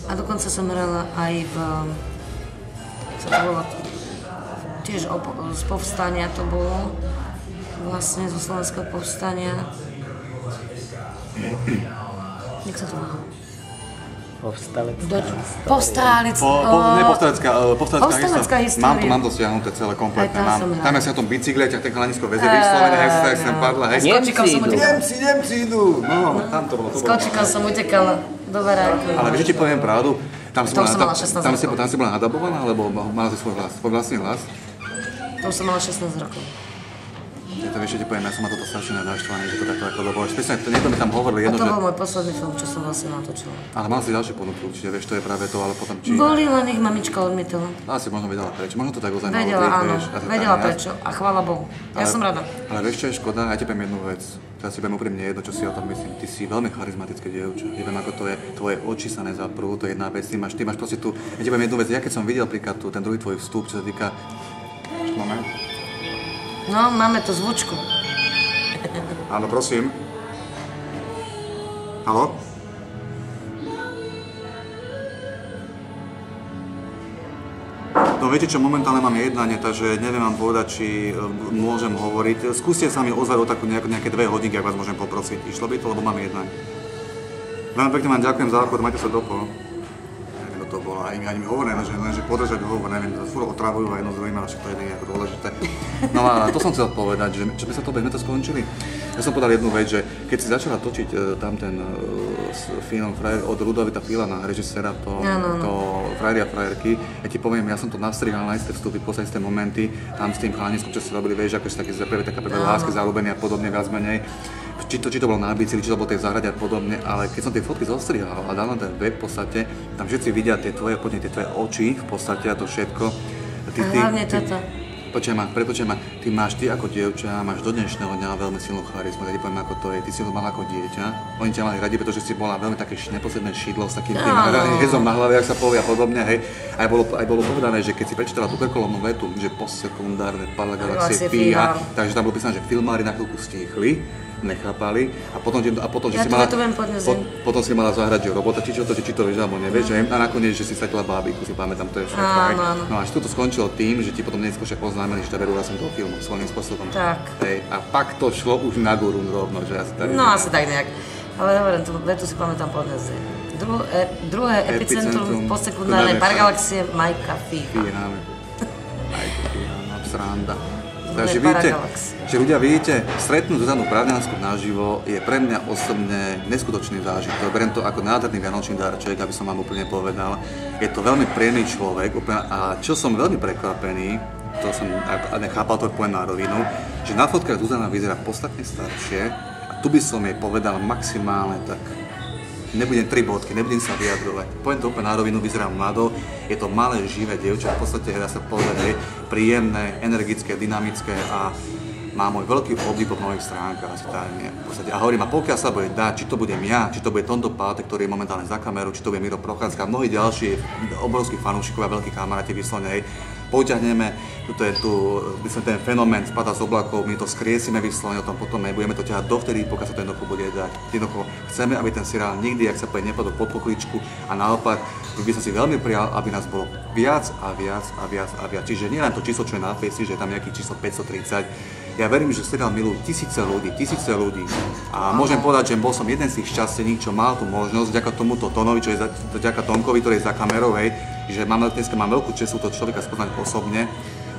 A dokonca som hrala aj v... Co to bolo? Tiež z povstania to bolo. Vlastne zo slovenského povstania. Jak sa to volá? Povstalecká história. Mám to stiahnuté celé kompletné. Tam ja sa na tom bicykle, ťa ten chalanisko vezie vyslovene, hej, sa sem padla, hej. Nemci idú. No, tam to bolo. S kočikom som utekala do baráku. Ale vieš, ti poviem pravdu, tam si bola nadabovaná, alebo mala si svoj vlastný hlas? Tam som mala 16 rokov. Ja to vieš, ti poviem, ja som na toto strašne naštvaný, že to takto ako lebo špeciálne, to niekto mi tam hovoril jedno, že... A to bol môj posledný film, čo som vlastne natočila. Ale mal si ďalšie ponuky určite, vieš, to je práve to, ale potom či... Boli, len ich mamička odmietala. Asi možno vedela prečo, možno to tak ozaj vedela, áno, vedela prečo a chvála Bohu. Ja som rada. Ale vieš, čo je škoda, ja ti poviem jednu vec. Teraz si poviem úprimne jedno, čo si o tom myslím. Ty si veľmi charizmatické dievča. Neviem, ako to je, tvoje oči sa nezaprú, to je jedna vec. Ty máš proste tu, ja ti poviem jednu vec, ja keď som videl príklad ten druhý tvoj vstup, čo sa týka... Moment. No, máme tu zvučku. Áno, prosím. Haló? No viete čo, momentálne mám jednanie, takže neviem vám povedať, či môžem hovoriť. Skúste sa mi ozvať o takú nejaké 2 hodinky, ak vás môžem poprosiť. Išlo by to, lebo mám jednanie. Veľmi pekne vám ďakujem za obchod, majte sa dopo. To bolo aj mi hovorené, že podržať hovor, neviem, furt otravujú aj jedno z druhým, ale to je nejako dôležité. No a to som chcel povedať, že čo by sa to, sme to skončili. Ja som povedal jednu vec, že keď si začala točiť tam ten film od Ludovita Filana, režiséra to Frajeri a frajerky, ja ti poviem, ja som to nastrihal na isté vstupy, posledné isté momenty, tam s tým chalaniskom, čo si robili, vieš, akože taká prvé lásky, záľubenie a podobne, viac menej. Či to bolo na bicykli, či to bolo tej záhrade a podobne, ale keď som tie fotky zostrihal a dal na ten web v podstate, tam všetci vidia tie tvoje oči v podstate a to všetko. A hlavne toto. Prepočuj ma, ty ako dievča máš do dnešného dňa veľmi silnú charizmu, ja ti poviem ako to je, ty si ho mala ako dieťa, oni ťa mali radi, pretože si bola veľmi také neposledné šidlo s takým tým hezom na hlave, ak sa povie a podobne, hej. Aj bolo povedané, že keď si prečítala tú krkolovnú vetu, že postsekundárne palé galaxie fíha, takže tam bolo písané, že filmári na chvíľku stíchli, nechápali a potom že si mala zahrať, že robota, či to vieš alebo nevieš, a nakoniec, že si stratila bábiku, si pamätám, to je všetko. No až tu to skončilo tým, že ti potom neskôr však oznámili, že ťa berú vlastne toho filmu svojím spôsobom. Tak. Hej, a pak to šlo už na guru rovno, že asi tak. No asi tak nejak. Ale hovorím, tú vetu si pamätám podnes. Druhé epicentrum postsekundárnej paragalaxie Majka Fíha. Majka Fíha, no sranda. Takže vidíte, že ľudia vidíte, stretnúť Zuzanu Pravňansku naživo je pre mňa osobne neskutočný zážitok. Beriem to ako nádherný vianočný darček, aby som vám úplne povedal. Je to veľmi príjemný človek a čo som veľmi prekvapený, to som nechápal, to poviem na rovinu, že na fotkách Zuzana vyzerá podstatne staršie a tu by som jej povedal maximálne tak, nebudem 3 bodky, nebudem sa vyjadrovať. Poviem to úplne na rovinu, vyzerá mlado, je to malé, živé dievča, v podstate dá sa povedať, príjemné, energické, dynamické a má môj veľký obdiv po mnohých stránkach, asi tak nie. V podstate, a hovorím, a pokiaľ sa bude dať, či to budem ja, či to bude Tonto Pátek, ktorý je momentálne za kamerou, či to bude Miro Procházka a mnohí ďalší obrovskí fanúšikovia, veľkí kamaráti vyslovene, poťahneme, ten fenomén spada z oblakov, my to skriesime vyslovene, o tom potom budeme to ťahať dovtedy, pokiaľ sa to jednoducho bude dať. Jednoducho chceme, aby ten seriál nikdy, ak sa povie, nepadol pod pokličku a naopak, by som si veľmi prijal, aby nás bolo viac a viac a viac a viac. Čiže nie len to číslo, čo je na Face, že je tam nejaký číslo 530. Ja verím, že seriál milujú tisíce ľudí. A môžem povedať, že bol som jeden z tých šťastených, čo mal tú možnosť, vďaka tomuto Tonovi, čo je vďaka Tonkovi, ktorý je za kamerou, hej, že dneska mám veľkú čest toho človeka spoznať osobne.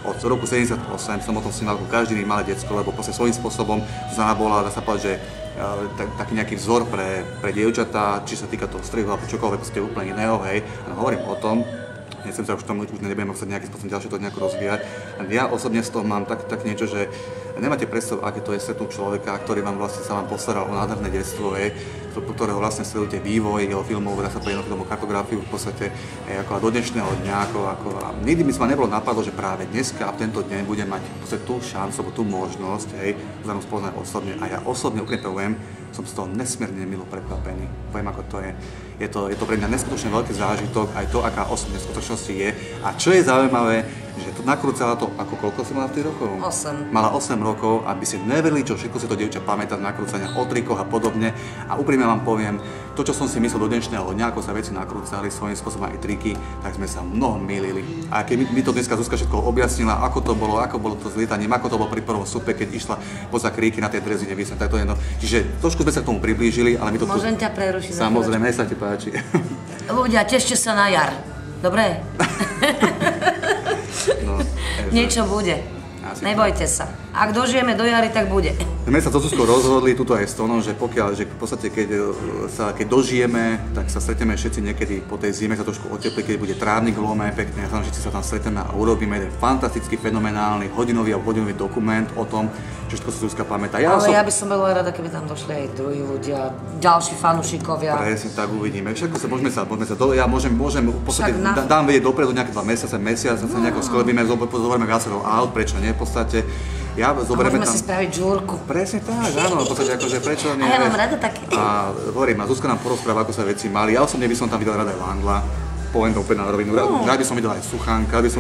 Od roku 78 som o tom snímal ako každý malé decko, lebo proste svojím spôsobom Zuzana bola, dá sa povedať, že taký nejaký vzor pre dievčatá, či sa týka toho strihu alebo čokoľvek, proste úplne iného, hej. Hovorím o tom, nechcem sa už tomu, už nebudem chcieť nejakým spôsobom ďalšie to nejako rozvíjať. Ja osobne z toho mám tak niečo, že nemáte predstavu, aké to je stretnúť človeka, ktorý vám vlastne sa vám postaral o nádherné detstvo, ktorého vlastne sledujete vývoj jeho filmov, dá sa povedať na filmovú kartografiu v podstate ako do dnešného dňa, a nikdy by sa nebolo napadlo, že práve dneska a v tento deň budem mať tú šancu, alebo tú možnosť, Zuzanu spoznať osobne a ja osobne úplne poviem, som z toho nesmierne milo prekvapený. Poviem, ako to je. Je to pre mňa neskutočne veľký zážitok, aj to, aká osobne v skutočnosti je. A čo je zaujímavé, že to nakrúcala to, ako koľko si mala v tých rokov? 8. Mala 8 rokov, aby si neverili, čo všetko si to dievča pamätá z nakrúcania o trikoch a podobne. A úprimne vám poviem, to, čo som si myslel do dnešného dňa, ako sa veci nakrúcali svojím spôsobom aj triky, tak sme sa mnoho mýlili. A keď mi to dneska Zuzka všetko objasnila, ako bolo to s lietaním, ako to bolo pri prvom súpe, keď išla poza kríky na tej drezine, tak to je no. Čiže trošku sme sa k tomu priblížili, ale my to Môžem ťa prerušiť? Samozrejme, sa ti páči. Ľudia, tešte sa na jar. Dobre? No, niečo bude. Nebojte sa. Ak dožijeme do jary, tak bude. My sa so Zuzkou rozhodli, tuto aj s Tónom, že pokiaľ, že v podstate keď dožijeme, tak sa stretneme všetci niekedy po tej zime, sa trošku oteplí, keď bude trávnik v lome, pekne, a všetci sa tam stretneme a urobíme jeden fantastický, fenomenálny, hodinový dokument o tom, čo všetko si Zuzka pamätá. Ja by som bola rada, keby tam došli aj druhí ľudia, ďalší fanúšikovia. Presne, tak uvidíme. Všetko sa môžeme sa ja môžem v podstate dám vedieť dopredu nejaké 2 mesiace, sa nejako sklebíme, zoberieme viacero aut, prečo nie, v podstate. Môžeme si spraviť žúrku. Presne tak, áno, v podstate akože prečo nie. A ja mám rada také. A hovorím, a Zuzka nám porozpráva, ako sa veci mali. Ja osobne by som tam videl rada aj Langla, poviem to úplne na rovinu. Rád by som videl aj Suchánka, rád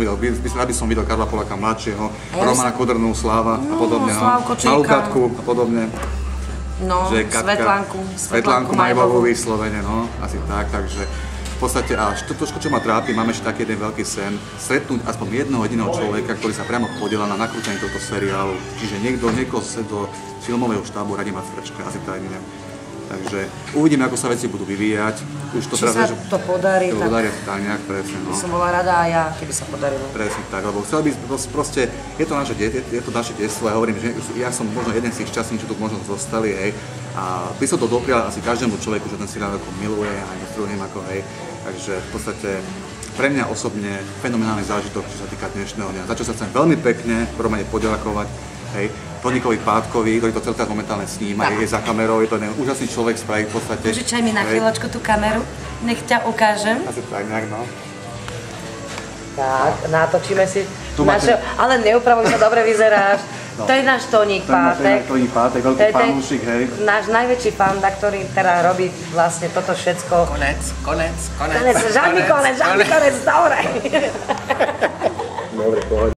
by som videl Karla Poláka mladšieho, Romana Kodrnú, Sláva a podobne, Malú Katku a podobne. No, Svetlánku Majbovú vyslovene, no, asi tak, takže v podstate, a trošku čo ma trápi, máme ešte taký jeden veľký sen, stretnúť aspoň jedného jediného človeka, ktorý sa priamo podiela na nakrúcaní tohto seriálu. Čiže niekoho do filmového štábu Radima Frčka, asi tak neviem. Takže uvidíme, ako sa veci budú vyvíjať. Už to či sa to podarí, tak nejak, presne. No. By som bola rada aj ja, keby sa podarilo. Presne tak, lebo chcel by proste, je to naše detstvo, ja hovorím, že ja som možno jeden z tých šťastných, čo tu možno zostali, hej. A by som to doprial asi každému človeku, že ten seriál ako miluje, aj druhým ako, hej. Takže v podstate pre mňa osobne fenomenálny zážitok, čo sa týka dnešného dňa. Za čo sa chcem veľmi pekne v prvom rade poďakovať, hej, Tonikovi Pátkovi, ktorý to celé teraz momentálne sníma, je za kamerou, je to úžasný človek, spraví v podstate. Požičaj mi na chvíľočku tú kameru, nech ťa ukážem. Asi tak nejak, no. Tak, natočíme si naše, ale neupravuj sa, dobre vyzeráš. No. To je náš Toník Pátek. Toník Pátek, veľký fanúšik, hej. Náš najväčší fanda, ktorý teda robí vlastne toto všetko. Konec. Žiadny konec, dobre. Dobre, pohode.